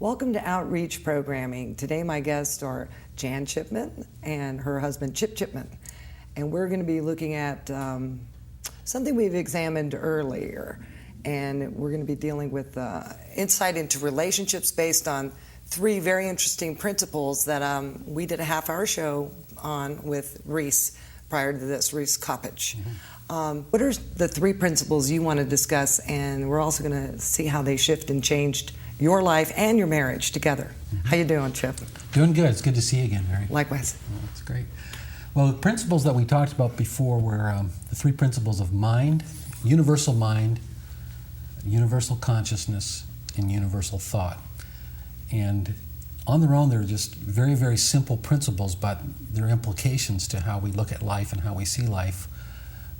Welcome to Outreach Programming. Today my guests are Jan Chipman and her husband Chip Chipman. And we're going to be looking at something we've examined earlier. And we're going to be dealing with insight into relationships based on three very interesting principles that we did a half-hour show on with Reese prior to this, Reese Coppage. What are the three principles you want to discuss? And we're also going to see how they shift and changed your life and your marriage together. How you doing, Chip? Doing good. It's good to see you again, Mary. Likewise. Well, that's great. Well, the principles that we talked about before were the three principles of mind, universal consciousness, and universal thought. And on their own, they're just very, very simple principles, but their implications to how we look at life and how we see life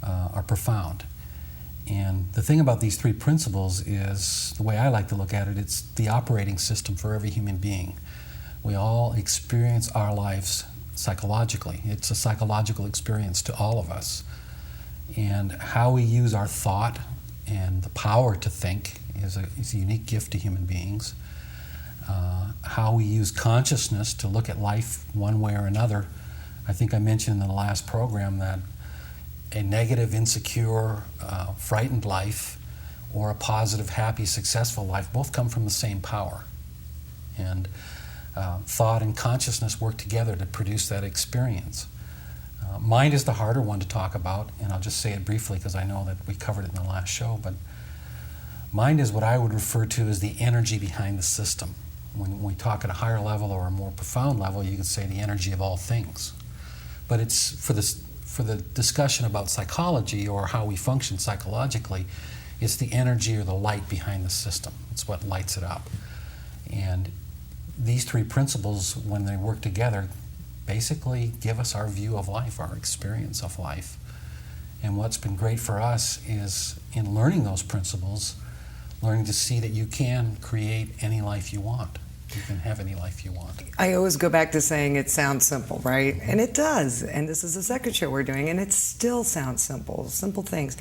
are profound. And the thing about these three principles is, the way I like to look at it, it's the operating system for every human being. We all experience our lives psychologically. It's a psychological experience to all of us. And how we use our thought and the power to think is a unique gift to human beings. How we use consciousness to look at life one way or another. I think I mentioned in the last program that a negative, insecure, frightened life or a positive, happy, successful life both come from the same power. And thought and consciousness work together to produce that experience. Mind is the harder one to talk about, and I'll just say it briefly because I know that we covered it in the last show, but mind is what I would refer to as the energy behind the system. When we talk at a higher level or a more profound level, you could say the energy of all things. But it's for the discussion about psychology or how we function psychologically, it's the energy or the light behind the system. It's what lights it up. And these three principles, when they work together, basically give us our view of life, our experience of life. And what's been great for us is in learning those principles, learning to see that you can create any life you want. You can have any life you want. I always go back to saying it sounds simple, right? And it does. And this is the second show we're doing, and it still sounds simple things.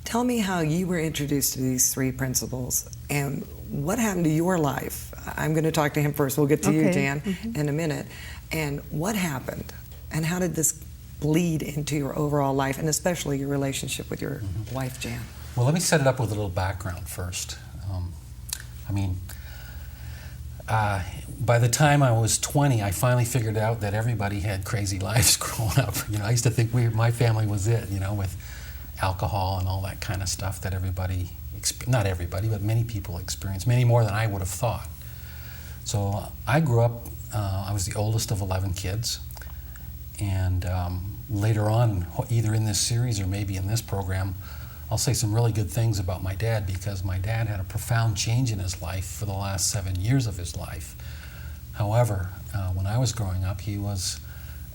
Tell me how you were introduced to these three principles and what happened to your life. I'm going to talk to him first. We'll get to you, Jan, in a minute. And what happened? And how did this bleed into your overall life, and especially your relationship with your wife, Jan? Well, let me set it up with a little background first. By the time I was 20, I finally figured out that everybody had crazy lives growing up. I used to think my family was it, with alcohol and all that kind of stuff that everybody, not everybody, but many people experience, many more than I would have thought. So I grew up, I was the oldest of 11 kids, and later on, either in this series or maybe in this program, I'll say some really good things about my dad, because my dad had a profound change in his life for the last 7 years of his life. However, when I was growing up, he was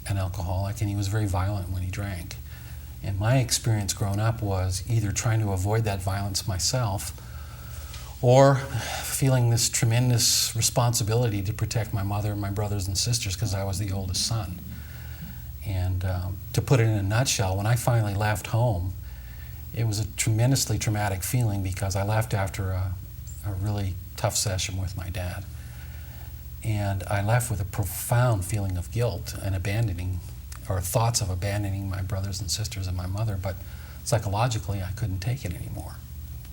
an alcoholic and he was very violent when he drank. And my experience growing up was either trying to avoid that violence myself or feeling this tremendous responsibility to protect my mother and my brothers and sisters because I was the oldest son. And to put it in a nutshell, when I finally left home, it was a tremendously traumatic feeling because I left after a really tough session with my dad. And I left with a profound feeling of guilt and abandoning, or thoughts of abandoning my brothers and sisters and my mother, but psychologically I couldn't take it anymore.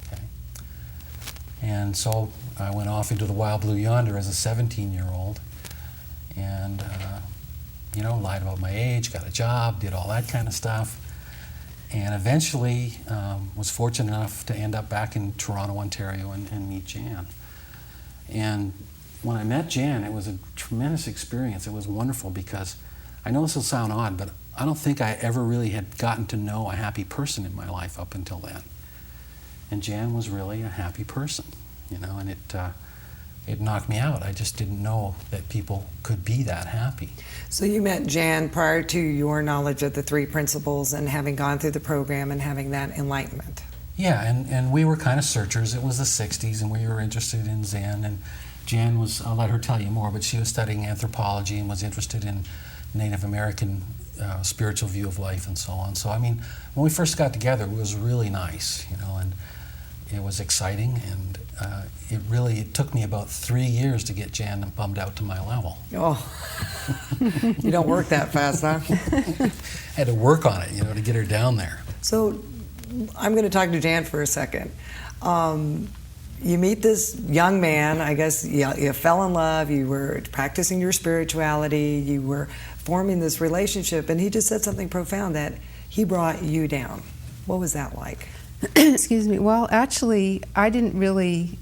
Okay? And so I went off into the wild blue yonder as a 17-year-old and lied about my age, got a job, did all that kind of stuff. And eventually was fortunate enough to end up back in Toronto, Ontario, and meet Jan. And when I met Jan, it was a tremendous experience. It was wonderful because, I know this will sound odd, but I don't think I ever really had gotten to know a happy person in my life up until then. And Jan was really a happy person, and it knocked me out. I just didn't know that people could be that happy. So you met Jan prior to your knowledge of the three principles and having gone through the program and having that enlightenment. Yeah, and we were kind of searchers. It was the 60s and we were interested in Zen, and Jan was, I'll let her tell you more, but she was studying anthropology and was interested in Native American spiritual view of life and so on. So when we first got together, it was really nice, and it was exciting, and it took me about 3 years to get Jan bummed out to my level. Oh, you don't work that fast, huh? I had to work on it, to get her down there. So I'm going to talk to Jan for a second. You meet this young man, I guess you fell in love, you were practicing your spirituality, you were forming this relationship, and he just said something profound that he brought you down. What was that like? Excuse me. Well, actually, I didn't really,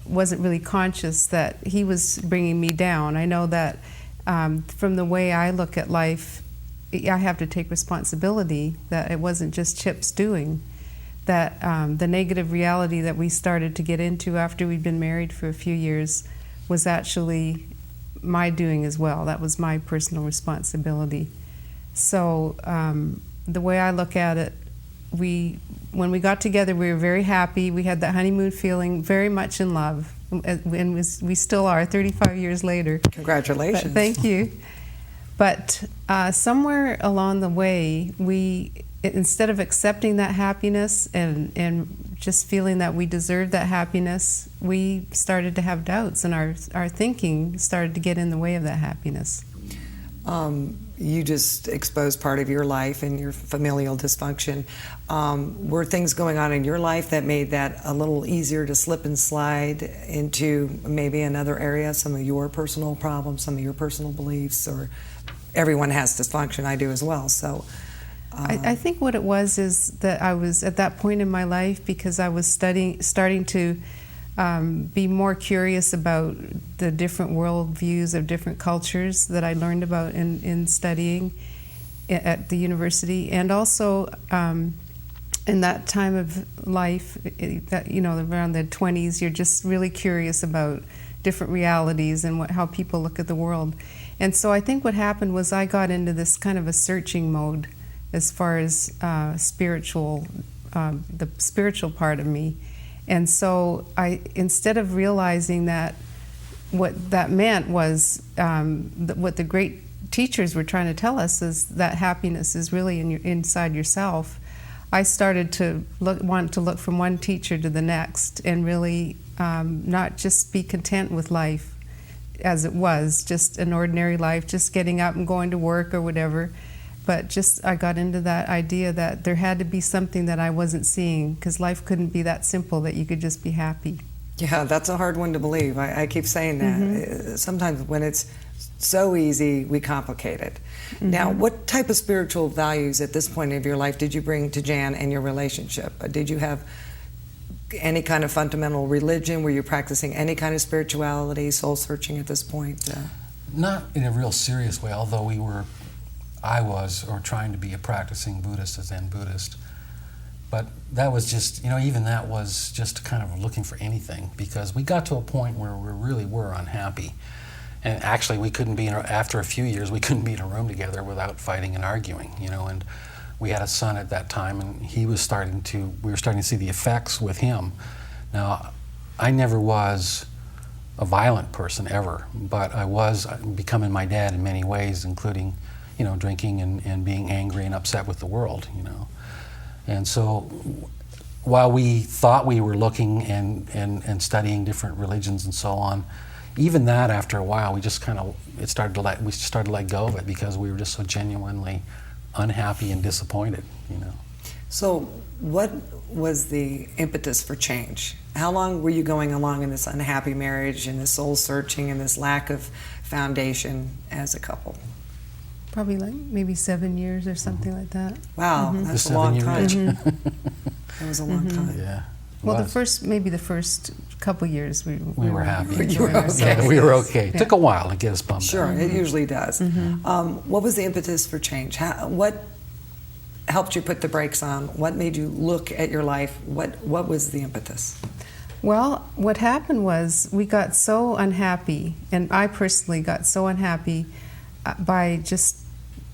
wasn't really conscious that he was bringing me down. I know that from the way I look at life, I have to take responsibility that it wasn't just Chip's doing, that the negative reality that we started to get into after we'd been married for a few years was actually my doing as well. That was my personal responsibility. So the way I look at it, when we got together, we were very happy. We had that honeymoon feeling, very much in love, and we still are 35 years later. Congratulations. But thank you. But somewhere along the way, instead of accepting that happiness and just feeling that we deserved that happiness, we started to have doubts, and our thinking started to get in the way of that happiness. You just exposed part of your life and your familial dysfunction. Were things going on in your life that made that a little easier to slip and slide into maybe another area, some of your personal problems, some of your personal beliefs, or everyone has dysfunction, I do as well, so... I think what it was is that I was at that point in my life because I was starting to be more curious about the different worldviews of different cultures that I learned about in studying at the university, and also in that time of life, around the 20s, you're just really curious about different realities and how people look at the world. And so I think what happened was I got into this kind of a searching mode as far as the spiritual part of me. And so instead of realizing that what that meant was what the great teachers were trying to tell us is that happiness is really inside yourself, I started to want to look from one teacher to the next and really not just be content with life as it was, just an ordinary life, just getting up and going to work or whatever. But I got into that idea that there had to be something that I wasn't seeing, because life couldn't be that simple that you could just be happy. Yeah, that's a hard one to believe. I keep saying that. Mm-hmm. Sometimes when it's so easy, we complicate it. Mm-hmm. Now, what type of spiritual values at this point of your life did you bring to Jan and your relationship? Did you have any kind of fundamental religion? Were you practicing any kind of spirituality, soul searching at this point? Not in a real serious way, although I was trying to be a practicing Buddhist, a Zen Buddhist. But that was just, even that was just kind of looking for anything, because we got to a point where we really were unhappy. And actually, we couldn't be, after a few years, we couldn't be in a room together without fighting and arguing, and we had a son at that time, and we were starting to see the effects with him. Now, I never was a violent person ever, but I was becoming my dad in many ways, including drinking and being angry and upset with the world, And so while we thought we were looking and studying different religions and so on, even that after a while, we started to let go of it, because we were just so genuinely unhappy and disappointed, So what was the impetus for change? How long were you going along in this unhappy marriage and this soul searching and this lack of foundation as a couple? Probably like maybe 7 years or something like that. Wow, Mm-hmm. that's a long time. Mm-hmm. That was a long time. Yeah. Well, the first couple years we were happy. You were okay. Yeah, we were okay. It Yeah. took a while to get us bummed Sure, out. it usually does. Mm-hmm. What was the impetus for change? What helped you put the brakes on? What made you look at your life? What was the impetus? Well, what happened was we got so unhappy, and I personally got so unhappy by just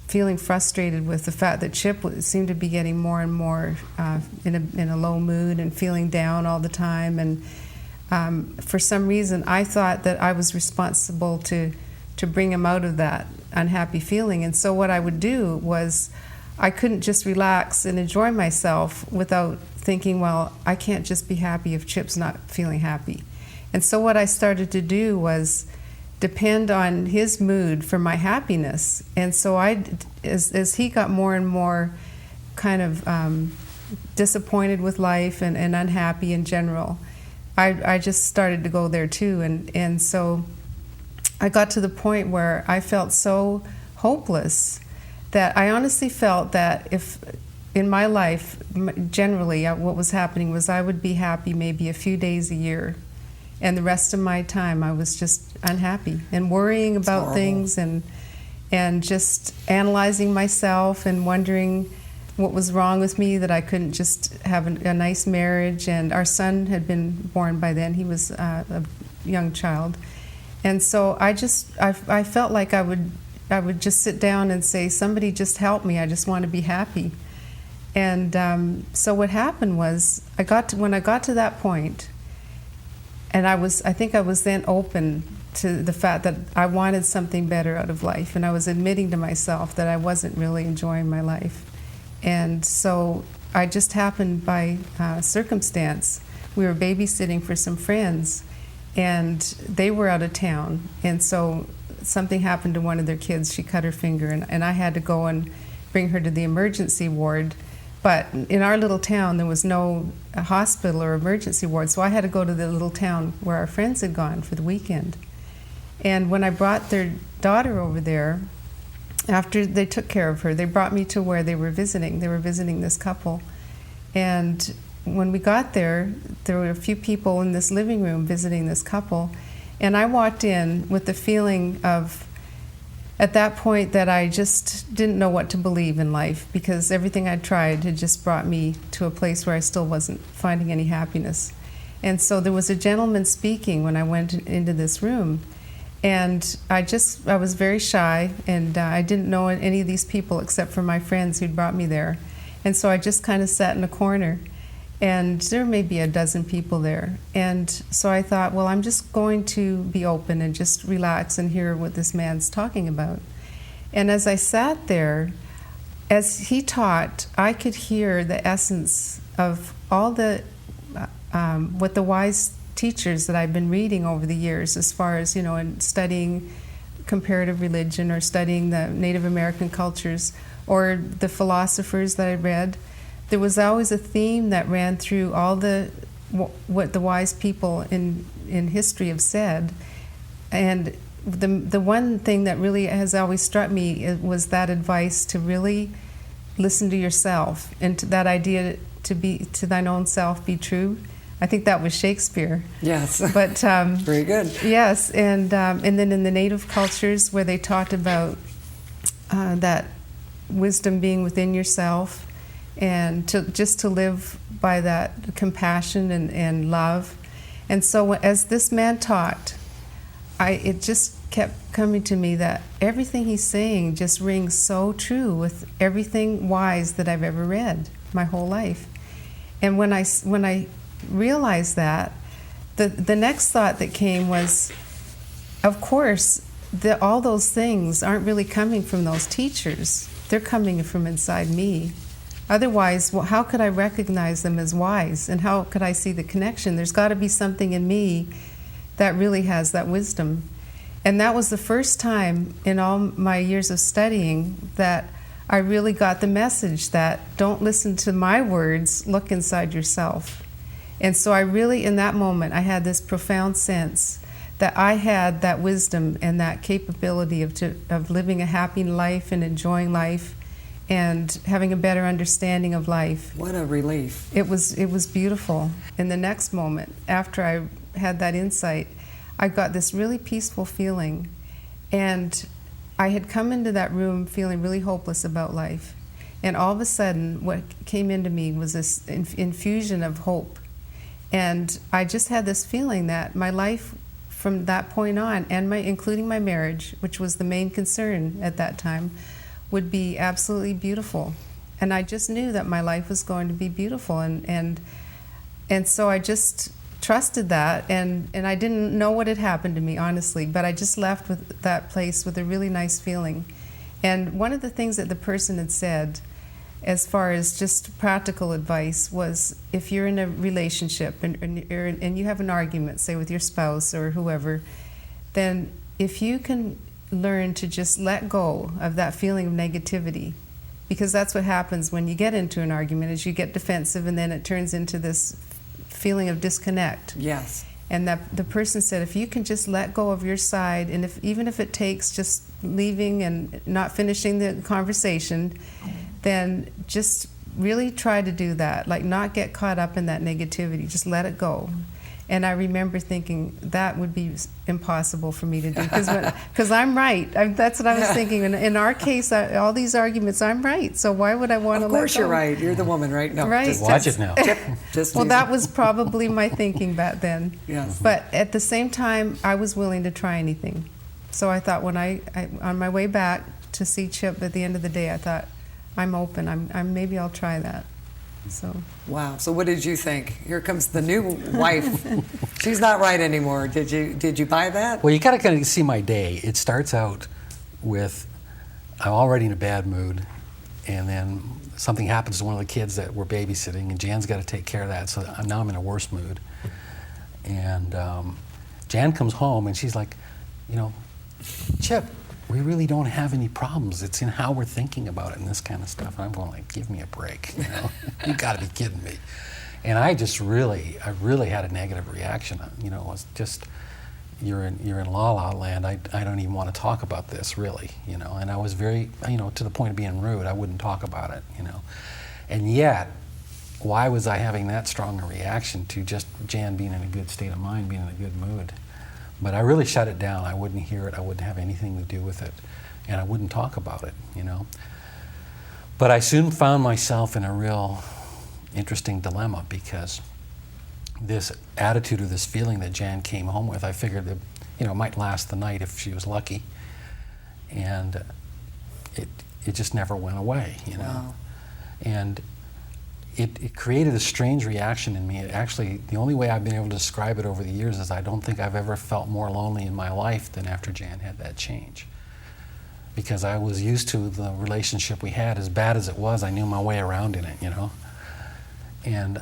feeling frustrated with the fact that Chip seemed to be getting more and more in a low mood and feeling down all the time. And for some reason, I thought that I was responsible to bring him out of that unhappy feeling. And so what I would do was, I couldn't just relax and enjoy myself without thinking, well, I can't just be happy if Chip's not feeling happy. And so what I started to do was depend on his mood for my happiness. And so as he got more and more kind of disappointed with life and unhappy in general, I just started to go there too. And so I got to the point where I felt so hopeless that I honestly felt that if in my life, generally, what was happening was I would be happy maybe a few days a year, and the rest of my time I was just unhappy and worrying about things and just analyzing myself and wondering what was wrong with me, that I couldn't just have a nice marriage. And our son had been born by then. He was a young child. And so I felt like I would just sit down and say, somebody just help me, I just want to be happy. And so what happened was, when I got to that point, and I think I was then open to the fact that I wanted something better out of life, and I was admitting to myself that I wasn't really enjoying my life. And so I just happened by circumstance, we were babysitting for some friends, and they were out of town, and so something happened to one of their kids. She cut her finger, and I had to go and bring her to the emergency ward. But in our little town, there was no hospital or emergency ward, so I had to go to the little town where our friends had gone for the weekend. And when I brought their daughter over there, after they took care of her, they brought me to where they were visiting. They were visiting this couple. And when we got there were a few people in this living room visiting this couple. And I walked in with the feeling of, at that point, that I just didn't know what to believe in life, because everything I'd tried had just brought me to a place where I still wasn't finding any happiness. And so there was a gentleman speaking when I went into this room. And I was very shy, and I didn't know any of these people except for my friends who'd brought me there. And so I just kind of sat in a corner, and there may be a dozen people there. And so I thought, well, I'm just going to be open and just relax and hear what this man's talking about. And as I sat there, as he taught, I could hear the essence of all the what the wise teachers that I've been reading over the years, as far as, in studying comparative religion or studying the Native American cultures or the philosophers that I read. There was always a theme that ran through all what the wise people in history have said. And the one thing that really has always struck me was that advice to really listen to yourself, and to that idea to thine own self be true. I think that was Shakespeare. Yes. But very good. Yes, and then in the Native cultures where they talked about that wisdom being within yourself, and to live by that compassion and love. And so as this man taught, it just kept coming to me that everything he's saying just rings so true with everything wise that I've ever read my whole life. And when I realized that, the next thought that came was, of course, all those things aren't really coming from those teachers. They're coming from inside me. Otherwise, how could I recognize them as wise, and how could I see the connection? There's got to be something in me that really has that wisdom. And that was the first time in all my years of studying that I really got the message that don't listen to my words, look inside yourself. And so I really, in that moment, I had this profound sense that I had that wisdom and that capability of living a happy life and enjoying life and having a better understanding of life. What a relief. It was beautiful. In the next moment, after I had that insight, I got this really peaceful feeling. And I had come into that room feeling really hopeless about life. And all of a sudden, what came into me was this infusion of hope. And I just had this feeling that my life from that point on, and including my marriage, which was the main concern at that time, would be absolutely beautiful. And I just knew that my life was going to be beautiful. And so I just trusted that, and I didn't know what had happened to me, honestly, but I just left with that place with a really nice feeling. And one of the things that the person had said as far as just practical advice, was if you're in a relationship and you have an argument, say with your spouse or whoever, then if you can learn to just let go of that feeling of negativity, because that's what happens when you get into an argument, is you get defensive and then it turns into this feeling of disconnect. Yes. And that the person said, if you can just let go of your side, and even if it takes just leaving and not finishing the conversation, then just really try to do that. Like, not get caught up in that negativity. Just let it go. And I remember thinking that would be impossible for me to do because I'm right. That's what I was thinking. In our case, all these arguments, I'm right. So why would I want to let go? Of course you're right. You're the woman, right? No, right. Watch it now. Well, that was probably my thinking back then. Yes. But at the same time, I was willing to try anything. So I thought when I on my way back to see Chip at the end of the day, I thought, I'm open. Maybe I'll try that. So. Wow. So what did you think? Here comes the new wife. She's not right anymore. Did you buy that? Well, you got to kind of see my day. It starts out with I'm already in a bad mood, and then something happens to one of the kids that we're babysitting, and Jan's got to take care of that. So now I'm in a worse mood. And Jan comes home, and she's like, Chip, we really don't have any problems. It's in how we're thinking about it and this kind of stuff. And I'm going like, give me a break, You got to be kidding me. And I really had a negative reaction. It was just, you're in la la land. I don't even want to talk about this really, And I was very, to the point of being rude. I wouldn't talk about it, And yet, why was I having that strong a reaction to just Jan being in a good state of mind, being in a good mood? But I really shut it down. I wouldn't hear it. I wouldn't have anything to do with it. And I wouldn't talk about it, But I soon found myself in a real interesting dilemma, because this attitude or this feeling that Jan came home with, I figured that, it might last the night if she was lucky. And it just never went away, Wow. And it created a strange reaction in me. Actually, the only way I've been able to describe it over the years is I don't think I've ever felt more lonely in my life than after Jan had that change. Because I was used to the relationship we had. As bad as it was, I knew my way around in it, And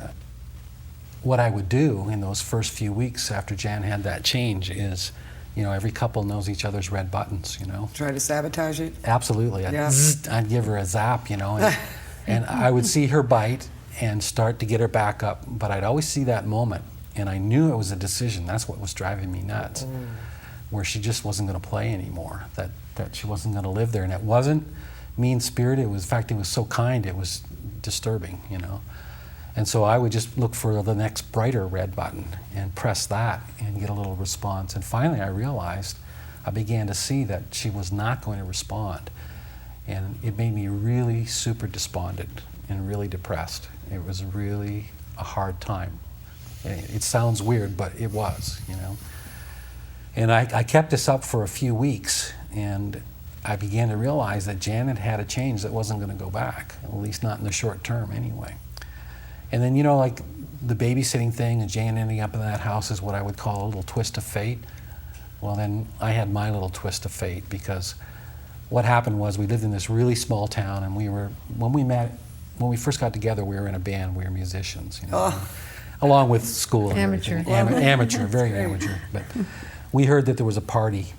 what I would do in those first few weeks after Jan had that change is, every couple knows each other's red buttons, Try to sabotage it? Absolutely. I'd give her a zap, and I would see her bite and start to get her back up, but I'd always see that moment, and I knew it was a decision. That's what was driving me nuts, where she just wasn't going to play anymore, that she wasn't going to live there. And it wasn't mean-spirited. In fact, it was so kind, it was disturbing, And so I would just look for the next brighter red button and press that and get a little response. And finally I began to see that she was not going to respond. And it made me really super despondent and really depressed. It was really a hard time. It sounds weird, but it was, And I kept this up for a few weeks, and I began to realize that Janet had a change that wasn't going to go back, at least not in the short term anyway. And then, like the babysitting thing and Jan ending up in that house is what I would call a little twist of fate. Well, then I had my little twist of fate, because what happened was we lived in this really small town, and when we first got together, we were in a band, we were musicians, along with school. Amateur. Amateur, very amateur. But we heard that there was a party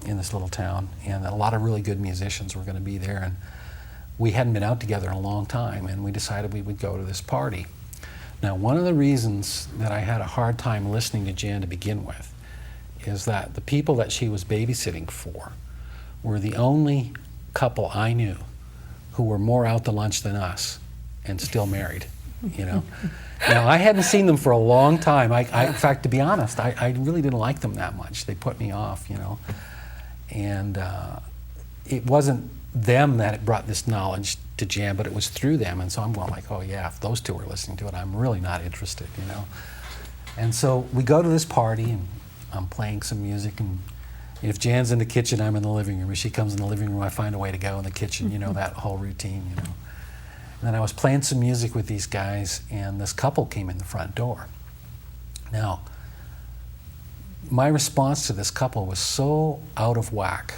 in this little town, and a lot of really good musicians were going to be there, and we hadn't been out together in a long time, and we decided we would go to this party. Now, one of the reasons that I had a hard time listening to Jan to begin with is that the people that she was babysitting for were the only couple I knew who were more out to lunch than us and still married, Now, I hadn't seen them for a long time. In fact, to be honest, I really didn't like them that much. They put me off, And it wasn't them that had brought this knowledge to Jan, but it was through them. And so I'm going like, oh yeah, if those two were listening to it, I'm really not interested, And so we go to this party, and I'm playing some music, and if Jan's in the kitchen, I'm in the living room. If she comes in the living room, I find a way to go in the kitchen, that whole routine, And then I was playing some music with these guys, and this couple came in the front door. Now, my response to this couple was so out of whack,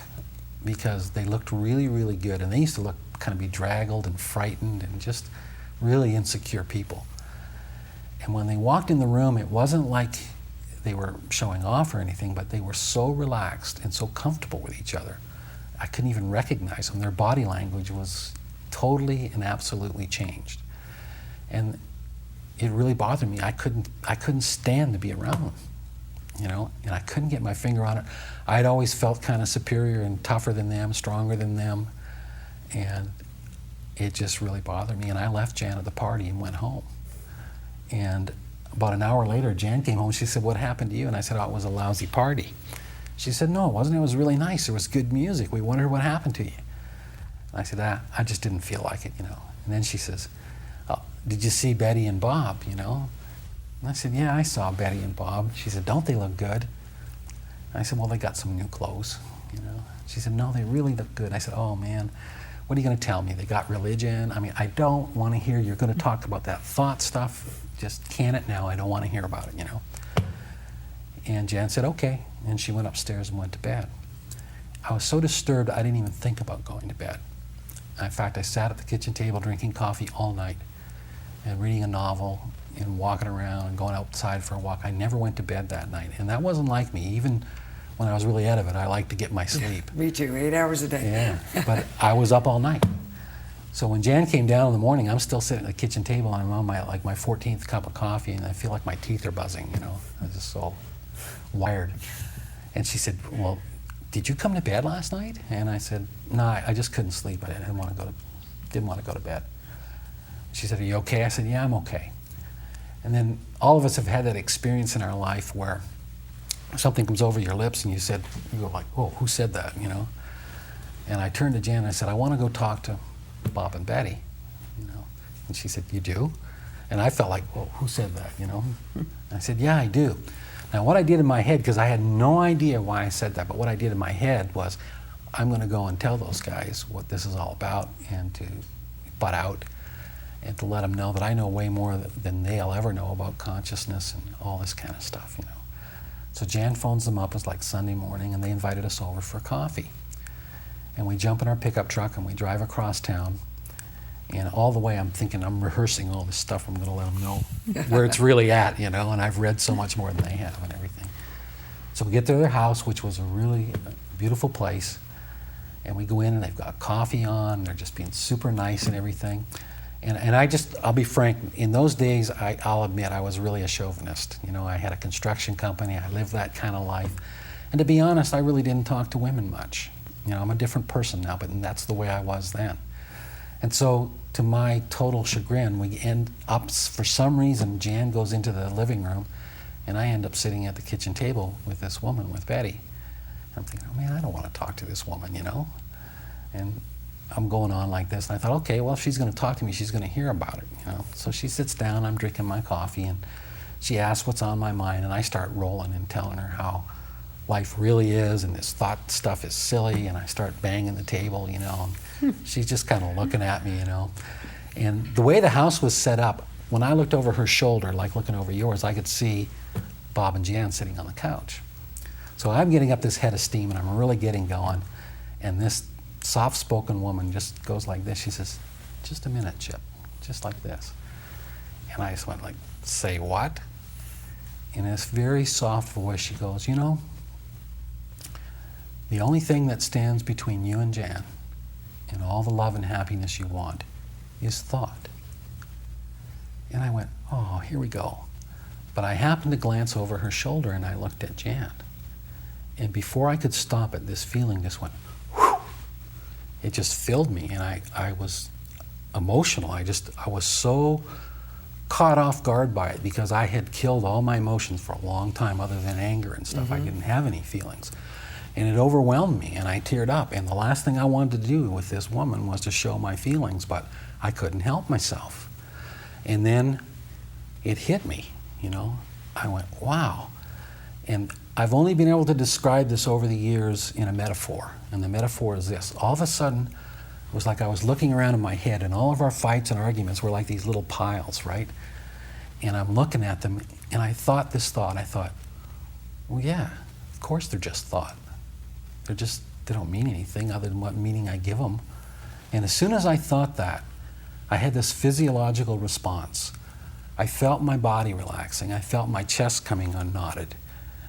because they looked really, really good, and they used to look kind of bedraggled and frightened and just really insecure people. And when they walked in the room, it wasn't like they were showing off or anything, but they were so relaxed and so comfortable with each other. I couldn't even recognize them. Their body language was totally and absolutely changed. And it really bothered me. I couldn't stand to be around them, you know, and I couldn't get my finger on it. I'd always felt kind of superior and tougher than them, stronger than them, and it just really bothered me. And I left Jan at the party and went home. And about an hour later, Jan came home. She said, "What happened to you?" And I said, "Oh, it was a lousy party." She said, "No, it wasn't. It was really nice. There was good music. We wondered what happened to you." And I said, I just didn't feel like it, you know. And then she says, "Oh, did you see Betty and Bob, you know?" And I said, "Yeah, I saw Betty and Bob." She said, "Don't they look good?" And I said, "Well, they got some new clothes, you know." She said, "No, they really look good." I said, "Oh, man, what are you going to tell me? They got religion? I mean, I don't want to hear you're going to talk about that thought stuff. Just can it now. I don't want to hear about it, you know." And Jan said, "Okay." And she went upstairs and went to bed. I was so disturbed, I didn't even think about going to bed. In fact, I sat at the kitchen table drinking coffee all night and reading a novel and walking around and going outside for a walk. I never went to bed that night. And that wasn't like me. Even when I was really out of it, I liked to get my sleep. Me too, 8 hours a day. Yeah, but I was up all night. So when Jan came down in the morning, I'm still sitting at the kitchen table and I'm on my 14th cup of coffee, and I feel like my teeth are buzzing, you know. I was just so wired. And she said, "Well, did you come to bed last night?" And I said, "No, I just couldn't sleep. I didn't want to go to bed." She said, "Are you okay?" I said, "Yeah, I'm okay." And then all of us have had that experience in our life where something comes over your lips and you go like, "Oh, who said that?" You know. And I turned to Jan and I said, "I want to go talk to Bob and Betty," you know. And she said, "You do?" And I felt like, "Well, who said that?" You know. And I said, "Yeah, I do." Now, what I did in my head, because I had no idea why I said that, but what I did in my head was, I'm going to go and tell those guys what this is all about and to butt out and to let them know that I know way more than they'll ever know about consciousness and all this kind of stuff, you know. So Jan phones them up. It's like Sunday morning, and they invited us over for coffee. And we jump in our pickup truck and we drive across town. And all the way I'm thinking, I'm rehearsing all this stuff. I'm going to let them know where it's really at, you know, and I've read so much more than they have and everything. So we get to their house, which was a really beautiful place, and we go in and they've got coffee on, and they're just being super nice and everything. And I'll be frank, in those days, I'll admit I was really a chauvinist. You know, I had a construction company, I lived that kind of life. And to be honest, I really didn't talk to women much. You know, I'm a different person now, but that's the way I was then. And so, to my total chagrin, we end up, for some reason, Jan goes into the living room, and I end up sitting at the kitchen table with this woman, with Betty. I'm thinking, oh man, I don't want to talk to this woman, you know? And I'm going on like this, and I thought, okay, well, if she's going to talk to me, she's going to hear about it, you know? So she sits down, I'm drinking my coffee, and she asks what's on my mind, and I start rolling and telling her how life really is, and this thought stuff is silly, and I start banging the table, you know. She's just kind of looking at me, you know. And the way the house was set up, when I looked over her shoulder, like looking over yours, I could see Bob and Jan sitting on the couch. So I'm getting up this head of steam, and I'm really getting going. And this soft-spoken woman just goes like this. She says, "Just a minute, Chip," just like this. And I just went like, "Say what?" In this very soft voice, she goes, "You know, the only thing that stands between you and Jan and all the love and happiness you want is thought." And I went, oh, here we go. But I happened to glance over her shoulder and I looked at Jan. And before I could stop it, this feeling just went, whew. It just filled me, and I was emotional. I was so caught off guard by it because I had killed all my emotions for a long time other than anger and stuff. I didn't have any feelings. And it overwhelmed me, and I teared up. And the last thing I wanted to do with this woman was to show my feelings, but I couldn't help myself. And then it hit me, you know. I went, wow. And I've only been able to describe this over the years in a metaphor. And the metaphor is this. All of a sudden, it was like I was looking around in my head, and all of our fights and arguments were like these little piles, right? And I'm looking at them, and I thought this thought. I thought, well, yeah, of course they're just thought. They don't mean anything other than what meaning I give them. And as soon as I thought that, I had this physiological response. I felt my body relaxing. I felt my chest coming unknotted.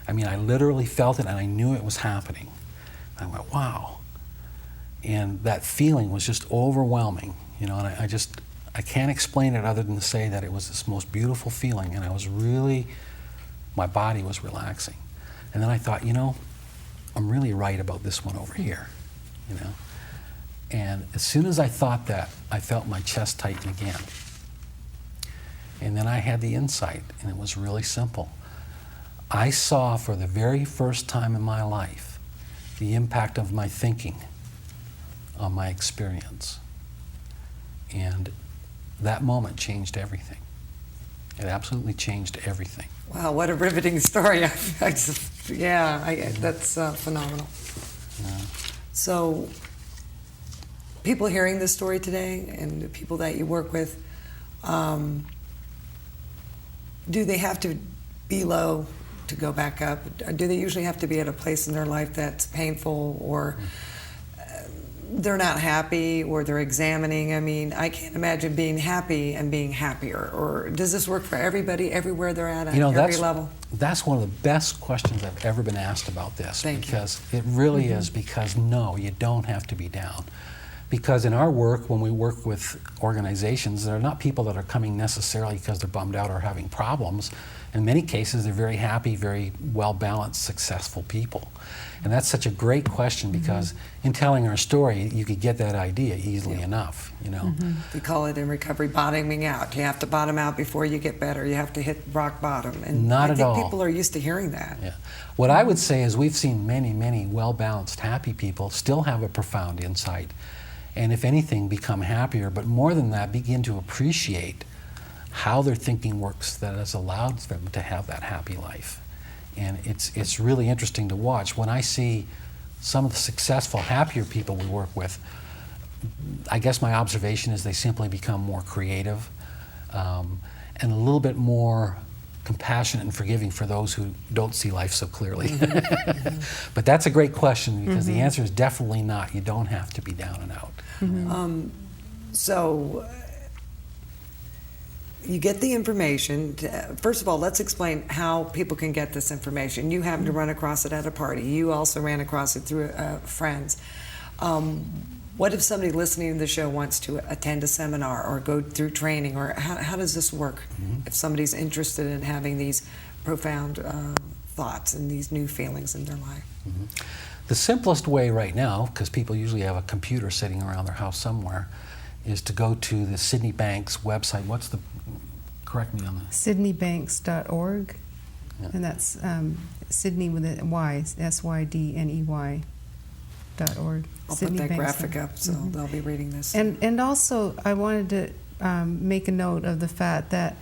I mean, I literally felt it and I knew it was happening. I went, wow. And that feeling was just overwhelming, you know, and I can't explain it other than to say that it was this most beautiful feeling, and I was really, my body was relaxing. And then I thought, you know, I'm really right about this one over here, you know. And as soon as I thought that, I felt my chest tighten again. And then I had the insight, and it was really simple. I saw for the very first time in my life the impact of my thinking on my experience. And that moment changed everything. It absolutely changed everything. Wow, what a riveting story. That's phenomenal. Yeah. So, people hearing this story today and the people that you work with, do they have to be low to go back up? Or do they usually have to be at a place in their life that's painful, or they're not happy, or they're examining? I mean, I can't imagine being happy and being happier. Or does this work for everybody, everywhere they're at every level? That's one of the best questions I've ever been asked about this. Because it really is, because no, you don't have to be down. Because in our work, when we work with organizations, they're not people that are coming necessarily because they're bummed out or having problems. In many cases, they're very happy, very well-balanced, successful people. And that's such a great question, because in telling our story, you could get that idea easily enough, you know. We call it in recovery bottoming out. You have to bottom out before you get better. You have to hit rock bottom. And Not I at think all. people are used to hearing that. Yeah. What I would say is we've seen many, many well-balanced, happy people still have a profound insight. And if anything, become happier, but more than that, begin to appreciate how their thinking works that has allowed them to have that happy life. And it's really interesting to watch. When I see some of the successful, happier people we work with, I guess my observation is they simply become more creative, and a little bit more compassionate and forgiving for those who don't see life so clearly. But that's a great question, because the answer is definitely not. You don't have to be down and out. So you get the information. First of all, let's explain how people can get this information. You happened to run across it at a party. You also ran across it through friends. What if somebody listening to the show wants to attend a seminar or go through training, or how does this work if somebody's interested in having these profound thoughts and these new feelings in their life? The simplest way right now, because people usually have a computer sitting around their house somewhere, is to go to the Sydney Bank's website. Correct me on that. SydneyBanks.org, and that's Sydney with a Y, SYDNEY.org. I'll put that graphic up so they'll be reading this. And also, I wanted to make a note of the fact that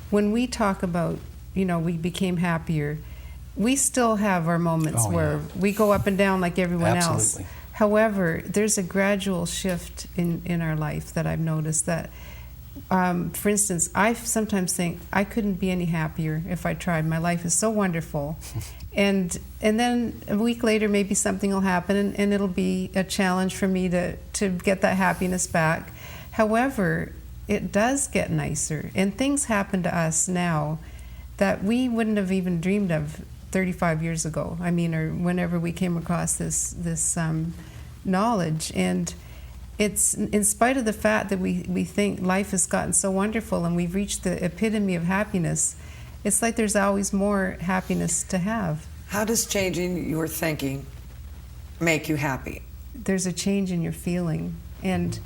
when we talk about, you know, we became happier, we still have our moments where we go up and down like everyone else. However, there's a gradual shift in our life that I've noticed that, for instance, I sometimes think I couldn't be any happier if I tried. My life is so wonderful. And then a week later, maybe something will happen, and it'll be a challenge for me to get that happiness back. However, it does get nicer, and things happen to us now that we wouldn't have even dreamed of 35 years ago. I mean, or whenever we came across this knowledge. And it's in spite of the fact that we think life has gotten so wonderful and we've reached the epitome of happiness, it's like there's always more happiness to have. How does changing your thinking make you happy? There's a change in your feeling. And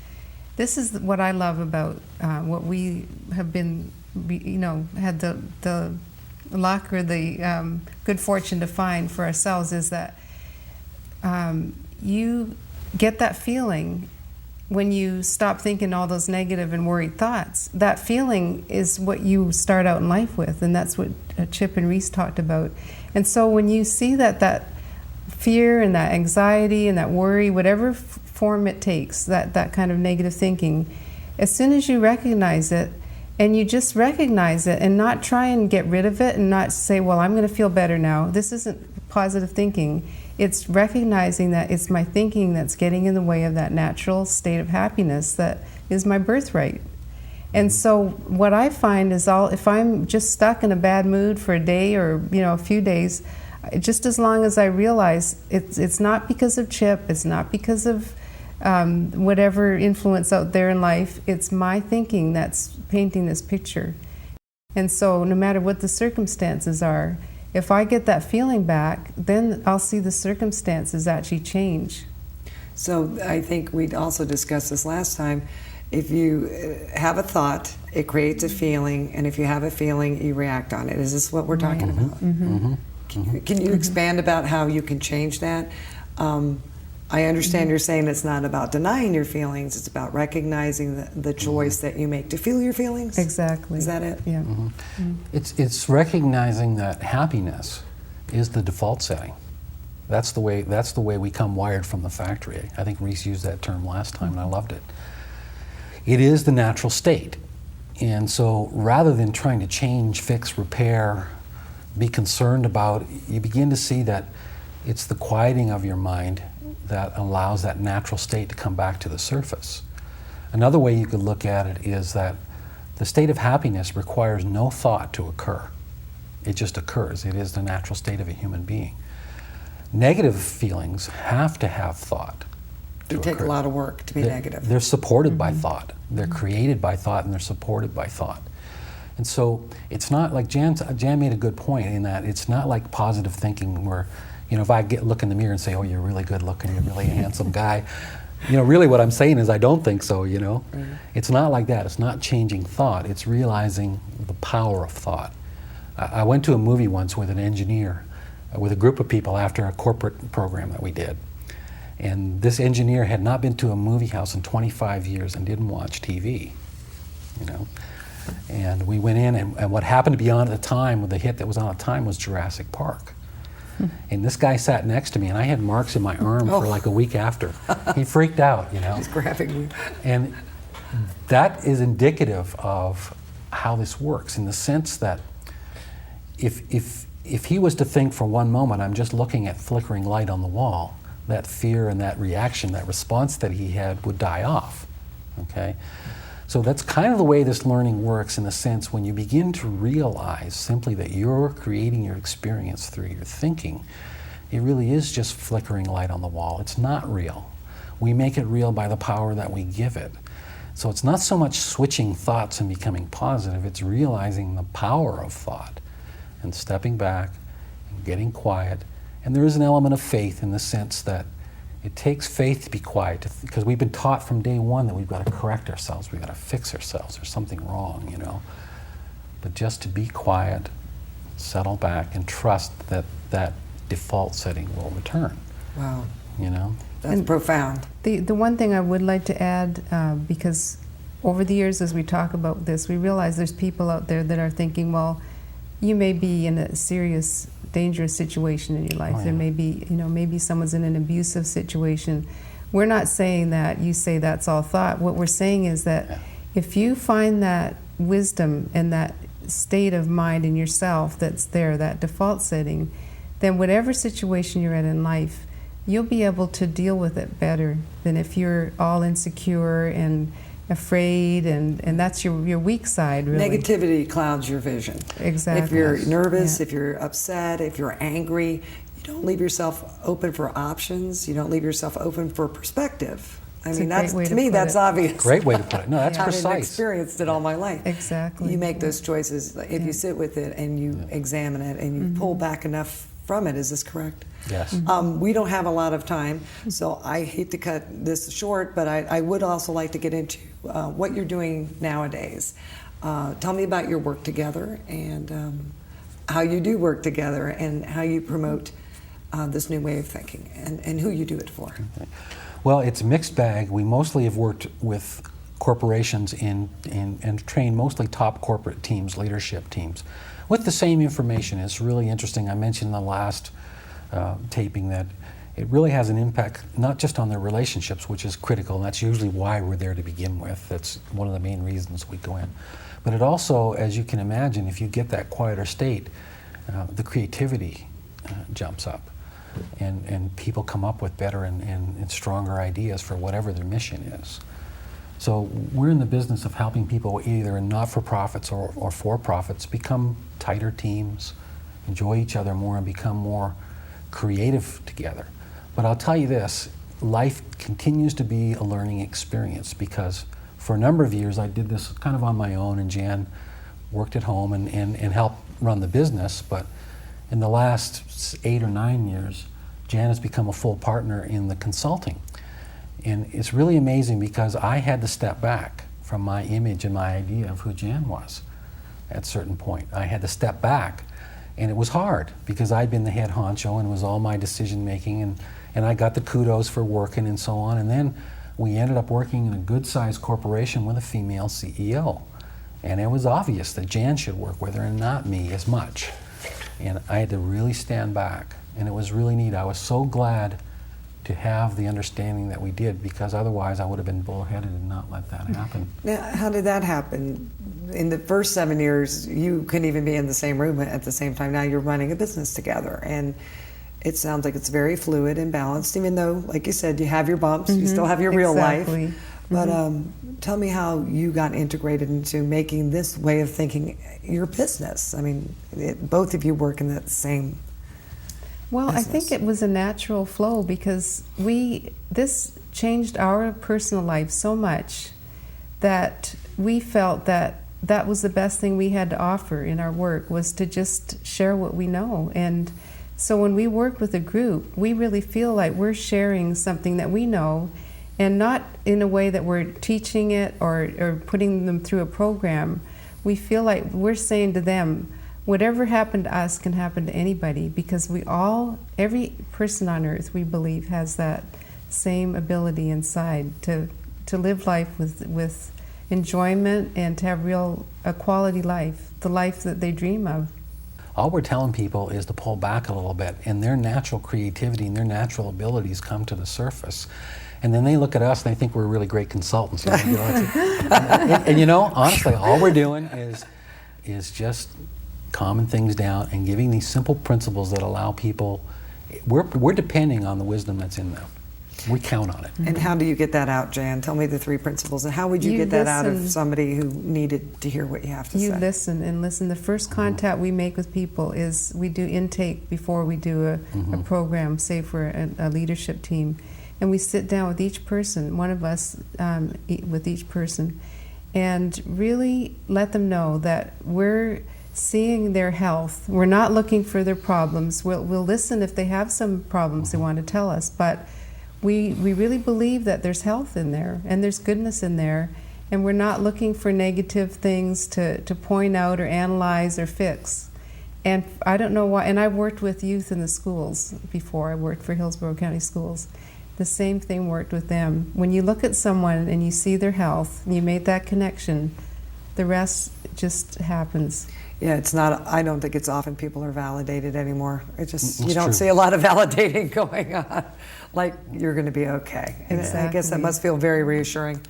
this is what I love about what we have been, you know, had the luck or the good fortune to find for ourselves, is that you get that feeling when you stop thinking all those negative and worried thoughts. That feeling is what you start out in life with, and that's what Chip and Reese talked about. And so when you see that fear and that anxiety and that worry, whatever form it takes, that kind of negative thinking, as soon as you recognize it, and you just recognize it and not try and get rid of it and not say, well, I'm going to feel better now. This isn't positive thinking. it's recognizing that it's my thinking that's getting in the way of that natural state of happiness that is my birthright. And so what I find is if I'm just stuck in a bad mood for a day or a few days, just as long as I realize it's not because of Chip, it's not because of whatever influence out there in life, it's my thinking that's painting this picture. And so no matter what the circumstances are, if I get that feeling back, then I'll see the circumstances actually change. So I think we also discussed this last time. If you have a thought, it creates a feeling, and if you have a feeling, you react on it. Is this what we're talking about? Can you expand about how you can change that? I understand you're saying it's not about denying your feelings, it's about recognizing the choice that you make to feel your feelings? Exactly. Is that it? Yeah. It's recognizing that happiness is the default setting. That's the way we come wired from the factory. I think Reese used that term last time, and I loved it. It is the natural state. And so rather than trying to change, fix, repair, be concerned about, you begin to see that it's the quieting of your mind that allows that natural state to come back to the surface. Another way you could look at it is that the state of happiness requires no thought to occur. It just occurs. It is the natural state of a human being. Negative feelings have to have thought. It would take a lot of work to be negative. They're supported by thought. They're created by thought, and they're supported by thought. And so it's not like Jan made a good point in that it's not like positive thinking where, if I look in the mirror and say, oh, you're really good looking, you're really a handsome guy, really what I'm saying is I don't think so, It's not like that. It's not changing thought. It's realizing the power of thought. I went to a movie once with an engineer, with a group of people after a corporate program that we did. And this engineer had not been to a movie house in 25 years and didn't watch TV, And we went in, and what happened to be on at the time, the hit that was on at the time was Jurassic Park. And this guy sat next to me, and I had marks in my arm for like a week after. He freaked out, He's grabbing you. And that is indicative of how this works, in the sense that if he was to think for one moment, I'm just looking at flickering light on the wall, that fear and that reaction, that response that he had would die off, okay? So that's kind of the way this learning works, in the sense when you begin to realize simply that you're creating your experience through your thinking, it really is just flickering light on the wall. It's not real. We make it real by the power that we give it. So it's not so much switching thoughts and becoming positive, it's realizing the power of thought and stepping back and getting quiet. And there is an element of faith, in the sense that it takes faith to be quiet, because we've been taught from day one that we've got to correct ourselves, we've got to fix ourselves, there's something wrong, But just to be quiet, settle back, and trust that that default setting will return. Wow. That's And profound. The one thing I would like to add, because over the years as we talk about this, we realize there's people out there that are thinking, well, you may be in a serious, dangerous situation in your life. Oh, yeah. There may be, maybe someone's in an abusive situation. We're not saying that you say that's all thought. What we're saying is that if you find that wisdom and that state of mind in yourself that's there, that default setting, then whatever situation you're in life, you'll be able to deal with it better than if you're all insecure and afraid, and that's your weak side, really. Negativity clouds your vision. Exactly. If you're nervous, if you're upset, if you're angry, you don't leave yourself open for options. You don't leave yourself open for perspective. That's, to me, that's obvious. Great way to put it. No, that's Having precise. experienced it all my life. Exactly. You make those choices if you sit with it and you examine it and you pull back enough from it. Is this correct? Yes. We don't have a lot of time, so I hate to cut this short, but I would also like to get into what you're doing nowadays. Tell me about your work together, and how you do work together, and how you promote this new way of thinking, and who you do it for. Okay. Well, it's a mixed bag. We mostly have worked with corporations and trained mostly top corporate teams, leadership teams, with the same information. It's really interesting. I mentioned in the last taping that it really has an impact not just on their relationships, which is critical, and that's usually why we're there to begin with. That's one of the main reasons we go in. But it also, as you can imagine, if you get that quieter state, the creativity jumps up. and people come up with better and stronger ideas for whatever their mission is. So we're in the business of helping people either in not-for-profits or for-profits become tighter teams, enjoy each other more, and become more creative together. But I'll tell you this, life continues to be a learning experience, because for a number of years I did this kind of on my own, and Jan worked at home and helped run the business. But in the last 8 or 9 years, Jan has become a full partner in the consulting. And it's really amazing, because I had to step back from my image and my idea of who Jan was at a certain point. I had to step back, and it was hard because I'd been the head honcho and it was all my decision making, and I got the kudos for working and so on. And then we ended up working in a good-sized corporation with a female CEO. And it was obvious that Jan should work with her and not me as much. And I had to really stand back, and it was really neat. I was so glad to have the understanding that we did, because otherwise I would have been bullheaded and not let that happen. Now, how did that happen? In the first 7 years, you couldn't even be in the same room at the same time. Now you're running a business together, and it sounds like it's very fluid and balanced, even though, like you said, you have your bumps, you still have your real life. But tell me how you got integrated into making this way of thinking your business. I mean, both of you work in that same Well, business. I think it was a natural flow, because this changed our personal life so much that we felt that that was the best thing we had to offer in our work, was to just share what we know. And so when we work with a group, we really feel like we're sharing something that we know, and not in a way that we're teaching it or putting them through a program. We feel like we're saying to them, whatever happened to us can happen to anybody, because every person on earth, we believe, has that same ability inside to live life with enjoyment and to have a quality life, the life that they dream of. All we're telling people is to pull back a little bit, and their natural creativity and their natural abilities come to the surface. And then they look at us and they think we're really great consultants. And you know, honestly, all we're doing is just calming things down and giving these simple principles that allow people, we're depending on the wisdom that's in them. We count on it. And how do you get that out, Jan? Tell me the 3 principles, and how would you get that out of somebody who needed to hear what you have to say? You listen and listen. The first contact we make with people is we do intake before we do a program, say for a leadership team. And we sit down with each person, one of us with each person, and really let them know that we're seeing their health. We're not looking for their problems. We'll listen if they have some problems they want to tell us, but we really believe that there's health in there and there's goodness in there, and we're not looking for negative things to point out or analyze or fix. And I don't know why, and I've worked with youth in the schools before. I worked for Hillsborough County Schools. The same thing worked with them. When you look at someone and you see their health and you made that connection, the rest just happens. Yeah, it's not, I don't think it's often people are validated anymore. It just, That's you don't true. see a lot of validating going on, like you're going to be okay. And I guess that Exactly. must feel very reassuring.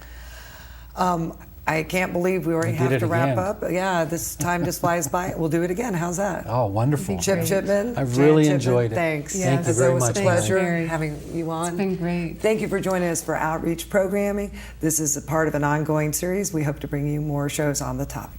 I can't believe we already We did have to it wrap again. up. Yeah, this time just flies by. We'll do it again. How's that? Oh, wonderful. Chip Chipman. I've Jan really Chipman, enjoyed it. Thanks. Yes. Thank you very It's much, a Mary. pleasure Mary. having you on. It's been great. Thank you for joining us for Outreach Programming. This is a part of an ongoing series. We hope to bring you more shows on the topic.